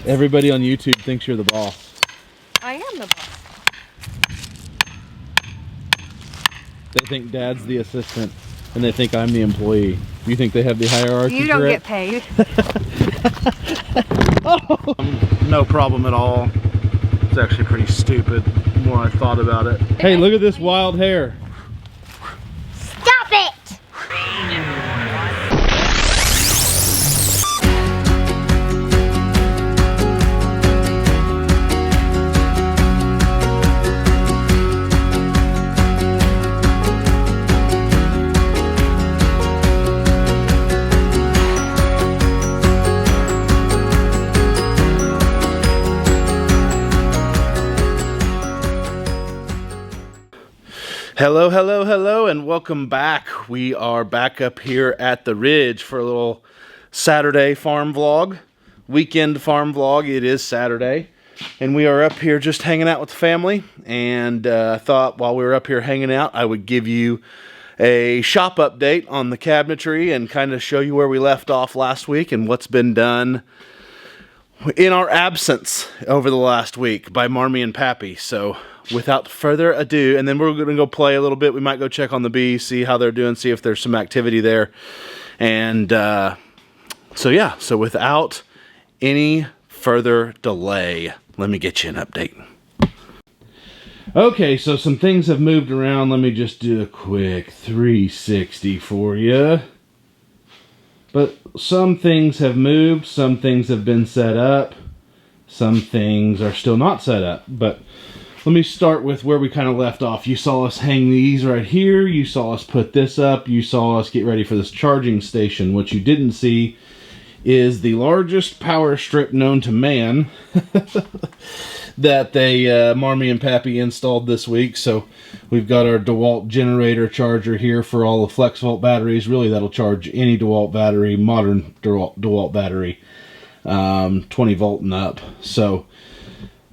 Everybody on YouTube thinks you're the boss. I am the boss. They think Dad's the assistant, and they think I'm the employee. You think they have the hierarchy? You don't get paid. Oh. No problem at all. It's actually pretty stupid the more I thought about it. Hey, look at this wild hair. Stop it! Hello, hello, hello, and welcome back. We are back up here at the Ridge for a little Saturday farm vlog, weekend farm vlog. It is Saturday, and we are up here just hanging out with the family, and I thought while we were up here hanging out, I would give you a shop update on the cabinetry and kind of show you where we left off last week and what's been done in our absence over the last week by Marmy and Pappy. So without further ado, and then we're going to go play a little bit. We might go check on the bees, see how they're doing, see if there's some activity there. And so yeah, so without any further delay, let me get you an update. Okay, so some things have moved around. Let me just do a quick 360 for you. But some things have moved, some things have been set up, some things are still not set up. But let me start with where we kind of left off. You saw us hang these right here, you saw us put this up, you saw us get ready for this charging station. What you didn't see is the largest power strip known to man that they, Marmy and Pappy installed this week. So we've got our DeWalt generator charger here for all the FlexVolt batteries. Really, that'll charge any DeWalt battery, modern DeWalt battery, 20 volt and up. So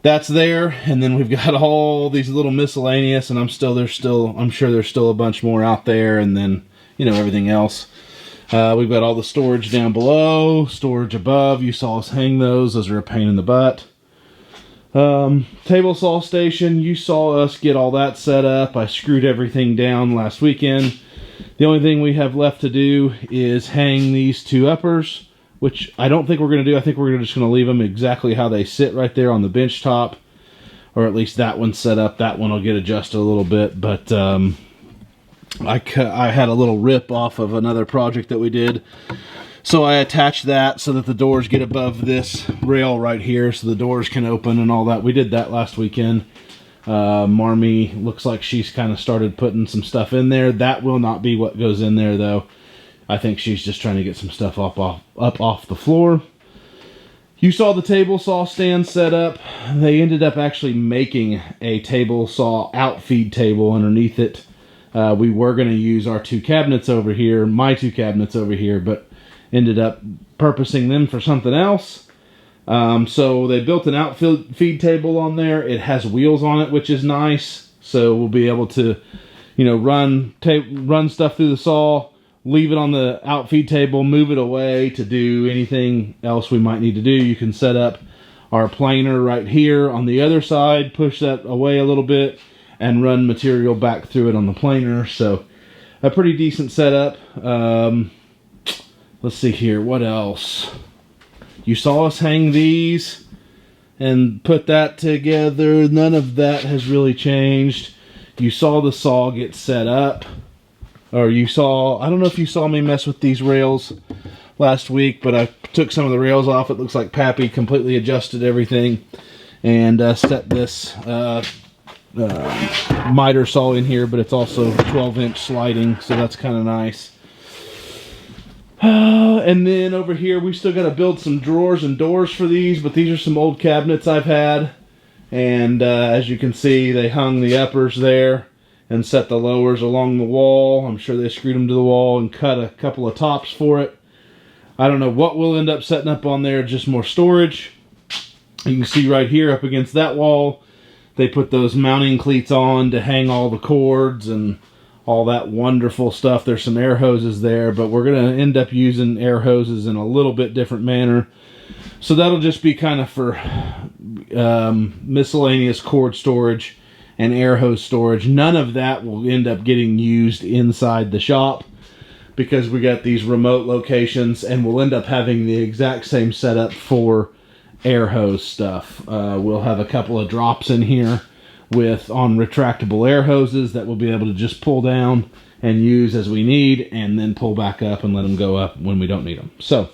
that's there, and then we've got all these little miscellaneous, and I'm sure there's still a bunch more out there, and then, you know, everything else. We've got all the storage down below, storage above. You saw us hang those. Those are a pain in the butt. Table saw station, you saw us get all that set up. I screwed everything down last weekend. The only thing we have left to do is hang these two uppers, which I don't think we're going to do. I think we're just going to leave them exactly how they sit right there on the bench top, or at least that one's set up. That one will get adjusted a little bit, but I had a little rip off of another project that we did. So I attached that so that the doors get above this rail right here so the doors can open and all that. We did that last weekend. Marmy looks like she's kind of started putting some stuff in there. That will not be what goes in there, though. I think she's just trying to get some stuff up off the floor. You saw the table saw stand set up. They ended up actually making a table saw outfeed table underneath it. We were going to use our two cabinets over here, my two cabinets over here, but ended up purposing them for something else. So they built an outfeed table on there. It has wheels on it, which is nice. So we'll be able to, you know, run stuff through the saw, leave it on the outfeed table, move it away to do anything else we might need to do. You can set up our planer right here on the other side, push that away a little bit, and run material back through it on the planer. So a pretty decent setup. Let's see here, what else? You saw us hang these and put that together. None of that has really changed. You saw the saw get set up. Or you saw, I don't know if you saw me mess with these rails last week, but I took some of the rails off. It looks like Pappy completely adjusted everything and set this miter saw in here, but it's also 12-inch sliding, so that's kind of nice. And then over here, we still got to build some drawers and doors for these, but these are some old cabinets I've had. And as you can see, they hung the uppers there and set the lowers along the wall. I'm sure they screwed them to the wall and cut a couple of tops for it. I don't know what we'll end up setting up on there, just more storage. You can see right here up against that wall, they put those mounting cleats on to hang all the cords and all that wonderful stuff. There's some air hoses there, but we're going to end up using air hoses in a little bit different manner. So that'll just be kind of for miscellaneous cord storage and air hose storage. None of that will end up getting used inside the shop because we got these remote locations, and we'll end up having the exact same setup for air hose stuff. We'll have a couple of drops in here on retractable air hoses that we'll be able to just pull down and use as we need, and then pull back up and let them go up when we don't need them. So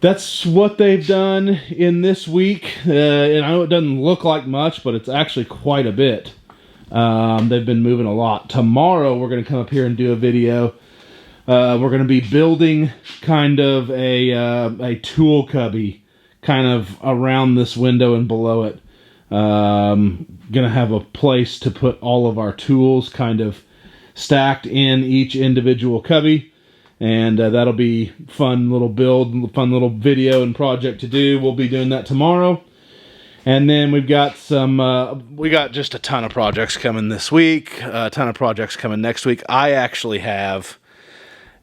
that's what they've done in this week. And I know it doesn't look like much, but it's actually quite a bit. They've been moving a lot. Tomorrow we're going to come up here and do a video. We're going to be building kind of a tool cubby kind of around this window and below it. Going to have a place to put all of our tools kind of stacked in each individual cubby. And that'll be fun little build, fun little video and project to do. We'll be doing that tomorrow. And then we've got we got just a ton of projects coming this week, a ton of projects coming next week. I actually have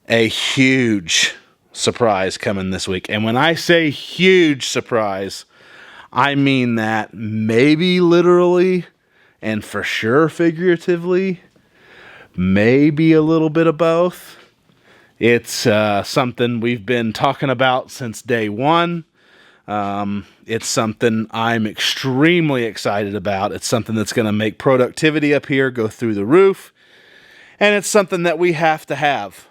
a huge surprise coming this week. And when I say huge surprise, I mean that maybe literally and for sure figuratively, maybe a little bit of both. It's something we've been talking about since day one. It's something I'm extremely excited about. It's something that's going to make productivity up here go through the roof. And it's something that we have to have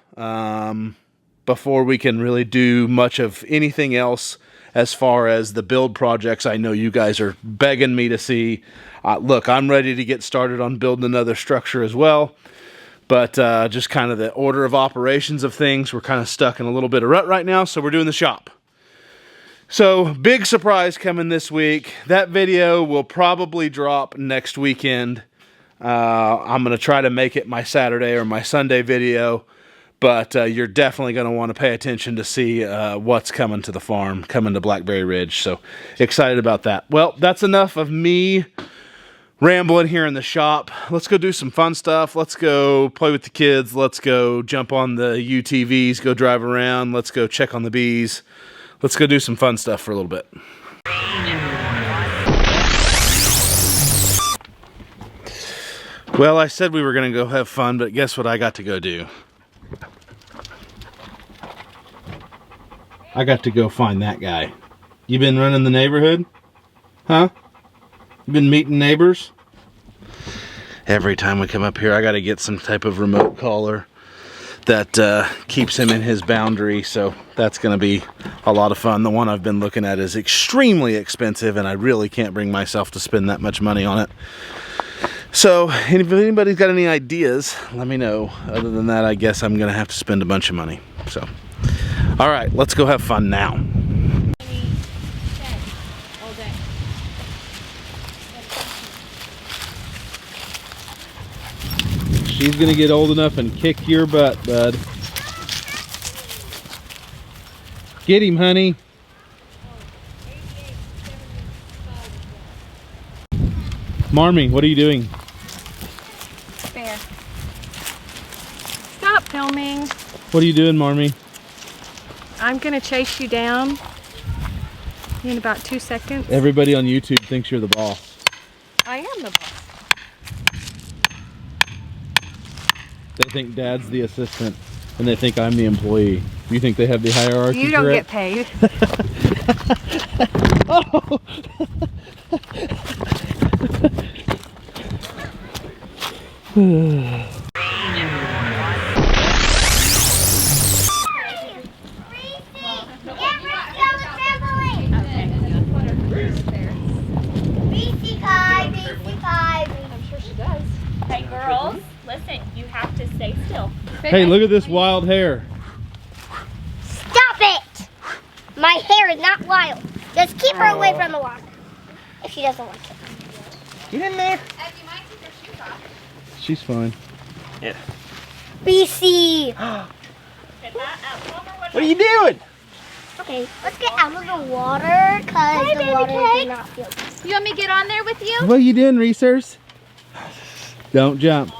before we can really do much of anything else as far as the build projects I know you guys are begging me to see. Look, I'm ready to get started on building another structure as well. But just kind of the order of operations of things, we're kind of stuck in a little bit of rut right now, so we're doing the shop. So, big surprise coming this week. That video will probably drop next weekend. I'm going to try to make it my Saturday or my Sunday video, but you're definitely going to want to pay attention to see what's coming to the farm, coming to Blackberry Ridge. So, excited about that. Well, that's enough of me rambling here in the shop. Let's go do some fun stuff. Let's go play with the kids. Let's go jump on the UTVs, go drive around. Let's go check on the bees. Let's go do some fun stuff for a little bit. Well, I said we were going to go have fun, but guess what I got to go do? I got to go find that guy. You been running the neighborhood? Huh? You been meeting neighbors? Every time we come up here, I got to get some type of remote caller that keeps him in his boundary, so that's going to be a lot of fun. The one I've been looking at is extremely expensive, and I really can't bring myself to spend that much money on it. So, if anybody's got any ideas, let me know. Other than that, I guess I'm going to have to spend a bunch of money. So, all right, let's go have fun now. She's gonna get old enough and kick your butt, bud. Get him, honey. Marmy, what are you doing? There. Stop filming. What are you doing, Marmy? I'm gonna chase you down in about 2 seconds. Everybody on YouTube thinks you're the boss. I am the boss. They think Dad's the assistant, and they think I'm the employee. You think they have the hierarchy You don't correct? get paid. Oh! Hey girls, listen, you have to stay still. Hey, look at this wild hair. Stop it! My hair is not wild. Just keep her away from the water. If she doesn't like it. Get in there. She's fine. Yeah. BC! What are you doing? Okay, let's get out of the water because the water does not feel good. You want me to get on there with you? What are you doing, Research? Don't jump.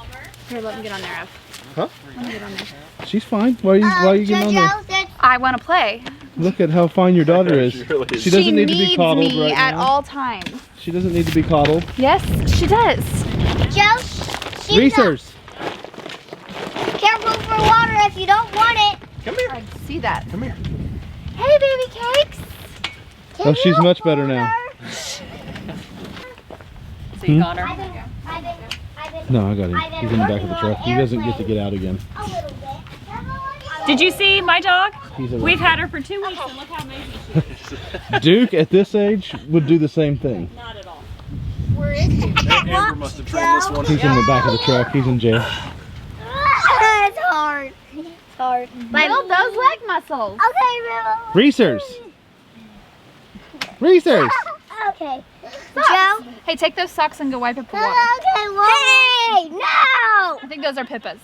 Here, let me get on there, Ev. Huh? Let me get on there. She's fine. Why are you getting on there? JoJo, I want to play. Look at how fine your daughter is. She really is. She doesn't need to be needs coddled me right at now. all times. She doesn't need to be coddled. Yes, she does. Joe, she's Research. careful for water if you don't want it. Come here. I see that. Come here. Hey, baby cakes. Oh, she's much better now. So you got her? No, I got him. He's in the back of the truck. He doesn't get to get out again. A little bit. Did you see my dog? He's a We've had her for 2 weeks and look how amazing she is. Duke at this age would do the same thing. Not at all. Amber must have trained this one. He's in the back of the truck. He's in jail. It's hard. It's hard. Build those leg muscles. Okay, Riddle. Research. Research. Okay. Joe. Hey, take those socks and go wipe up the water. Okay, well. Hey, no! I think those are Pippa's.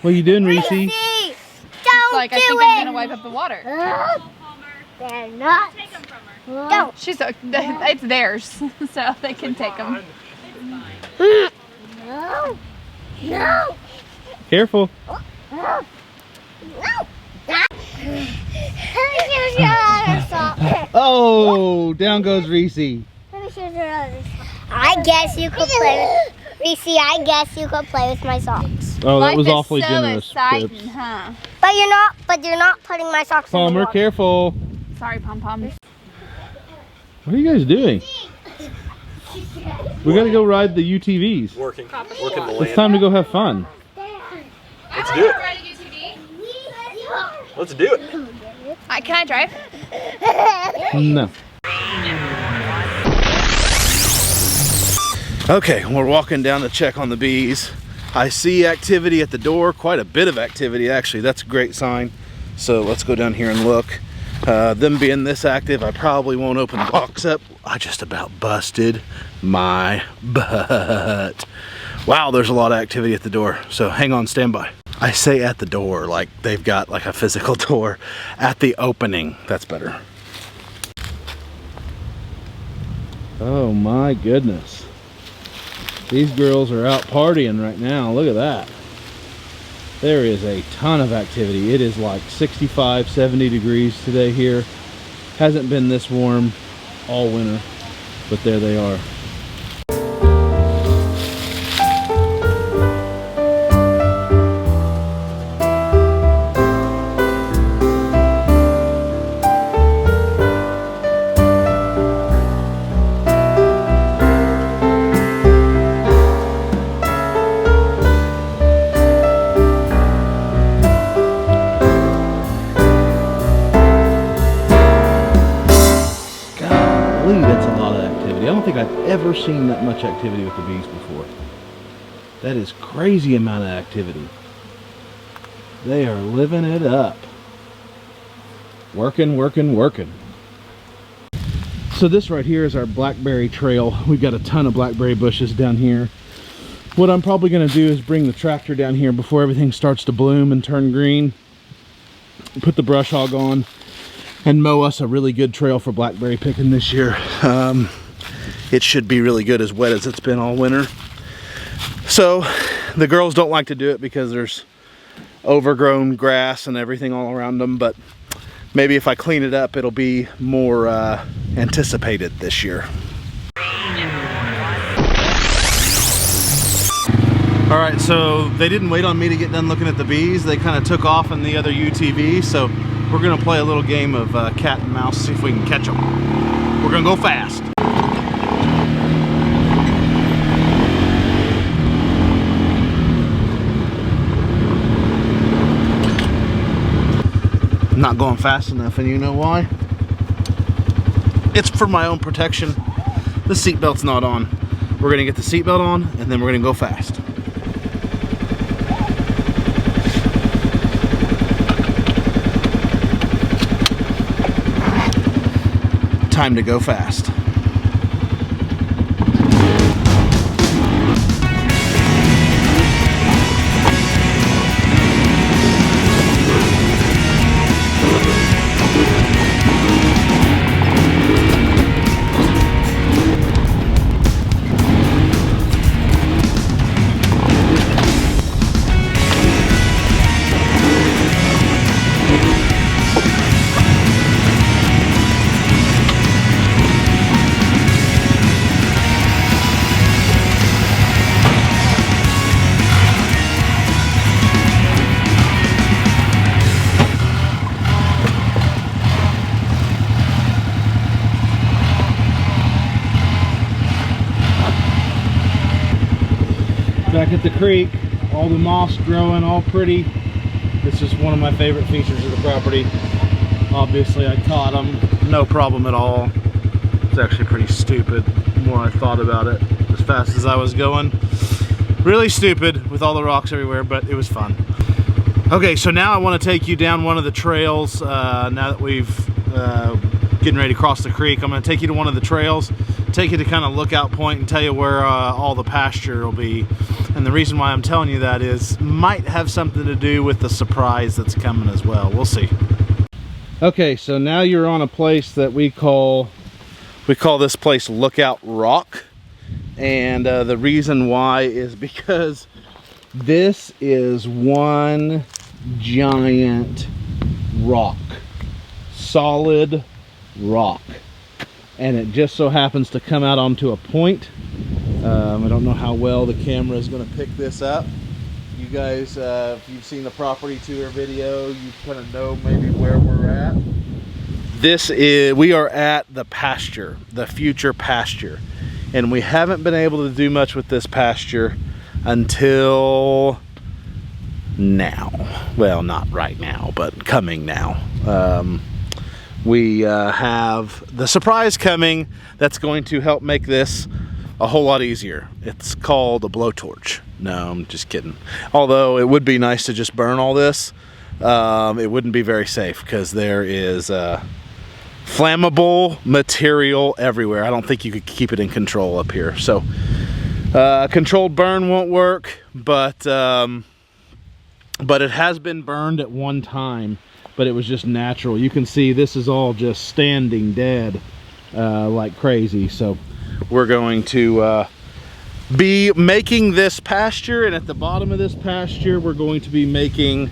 What are you doing, Reese? Don't Like, do I think it. I'm gonna wipe up the water. They're not. Take them from her. Don't. She's it's theirs, so they can take them. No. No. Careful. No. Let me show you another sock. Oh, down goes Reese. Let me show you another sock. I guess you could play with Reese. I guess you could play with my socks. Oh, that Life was is awfully so generous. exciting, Pips. huh? But you're not putting my socks in the Palmer, water. careful. Sorry, Pom Pom. What are you guys doing? We gotta go ride the UTVs. Working the It's land. time to go have fun. Let's do it. Let's do it. Can I drive? No. Okay, we're walking down to check on the bees. I see activity at the door, quite a bit of activity actually. That's a great sign. So let's go down here and look. Them being this active, I probably won't open the box up. I just about busted my butt. Wow, there's a lot of activity at the door. So hang on, stand by. I say at the door, like they've got like a physical door. At the opening, that's better. Oh my goodness. These girls are out partying right now. Look at that. There is a ton of activity. It is like 65, 70 degrees today here. Hasn't been this warm all winter, but there they are. That's a lot of activity. I don't think I've ever seen that much activity with the bees before. That is crazy amount of activity. They are living it up. Working, working, working. So this right here is our blackberry trail. We've got a ton of blackberry bushes down here. What I'm probably going to do is bring the tractor down here before everything starts to bloom and turn green. Put the brush hog on and mow us a really good trail for blackberry picking this year. It should be really good, as wet as it's been all winter. So the girls don't like to do it because there's overgrown grass and everything all around them, but maybe if I clean it up, it'll be more anticipated this year. All right, so they didn't wait on me to get done looking at the bees. They kind of took off in the other UTV, so we're gonna play a little game of cat and mouse, see if we can catch them. We're gonna go fast. I'm not going fast enough, and you know why? It's for my own protection. The seatbelt's not on. We're gonna get the seatbelt on, and then we're gonna go fast. Time to go fast. Back at the creek, all the moss growing all pretty. This is one of my favorite features of the property. Obviously I caught them, no problem at all. It's actually pretty stupid the more I thought about it, as fast as I was going. Really stupid with all the rocks everywhere, but it was fun. Okay, so now I want to take you down one of the trails. Now that we've getting ready to cross the creek, I'm going to take you to one of the trails, take you to kind of lookout point and tell you where all the pasture will be. And the reason why I'm telling you that is might have something to do with the surprise that's coming as well. We'll see. Okay, so now you're on a place that we call this place Lookout Rock. And the reason why is because this is one giant rock, solid rock, and it just so happens to come out onto a point. I don't know how well the camera is going to pick this up. You guys, if you've seen the property tour video, you kind of know maybe where we're at. We are at the pasture, the future pasture, and we haven't been able to do much with this pasture until now. Well, not right now, but coming now. We have the surprise coming that's going to help make this a whole lot easier. It's called a blowtorch. No, I'm just kidding. Although it would be nice to just burn all this. It wouldn't be very safe because there is flammable material everywhere. I don't think you could keep it in control up here. So controlled burn won't work, but it has been burned at one time, but it was just natural. You can see this is all just standing dead like crazy. So we're going to be making this pasture, and at the bottom of this pasture we're going to be making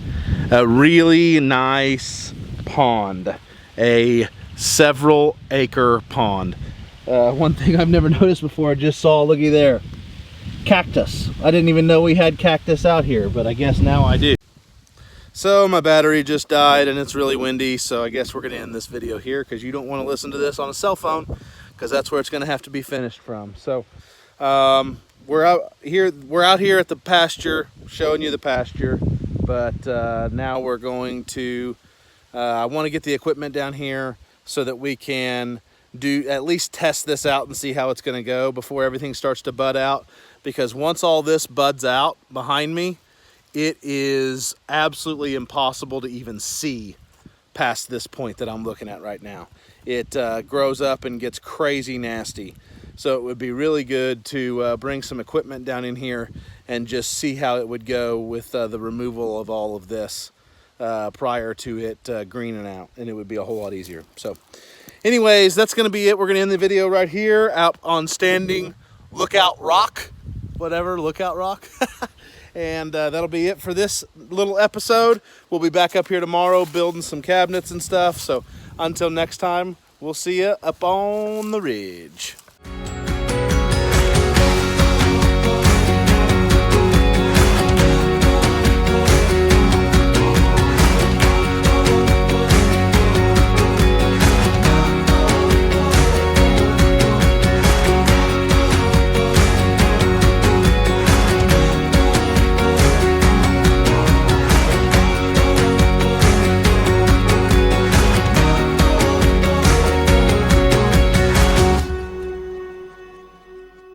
a really nice pond, a several acre pond. One thing I've never noticed before, I just saw, looky there, cactus. I didn't even know we had cactus out here, but I guess now I do. So my battery just died and it's really windy, so I guess we're gonna end this video here because you don't want to listen to this on a cell phone, because that's where it's gonna have to be finished from. So we're out here at the pasture, showing you the pasture, but now we're going to I want to get the equipment down here so that we can at least test this out and see how it's going to go before everything starts to bud out, because once all this buds out behind me, it is absolutely impossible to even see past this point that I'm looking at right now. It grows up and gets crazy nasty. So it would be really good to bring some equipment down in here and just see how it would go with the removal of all of this prior to it greening out, and it would be a whole lot easier. So anyways, that's going to be it. We're going to end the video right here out on standing Lookout Rock, whatever, Lookout Rock. And that'll be it for this little episode. We'll be back up here tomorrow building some cabinets and stuff. So until next time, we'll see you up on the ridge.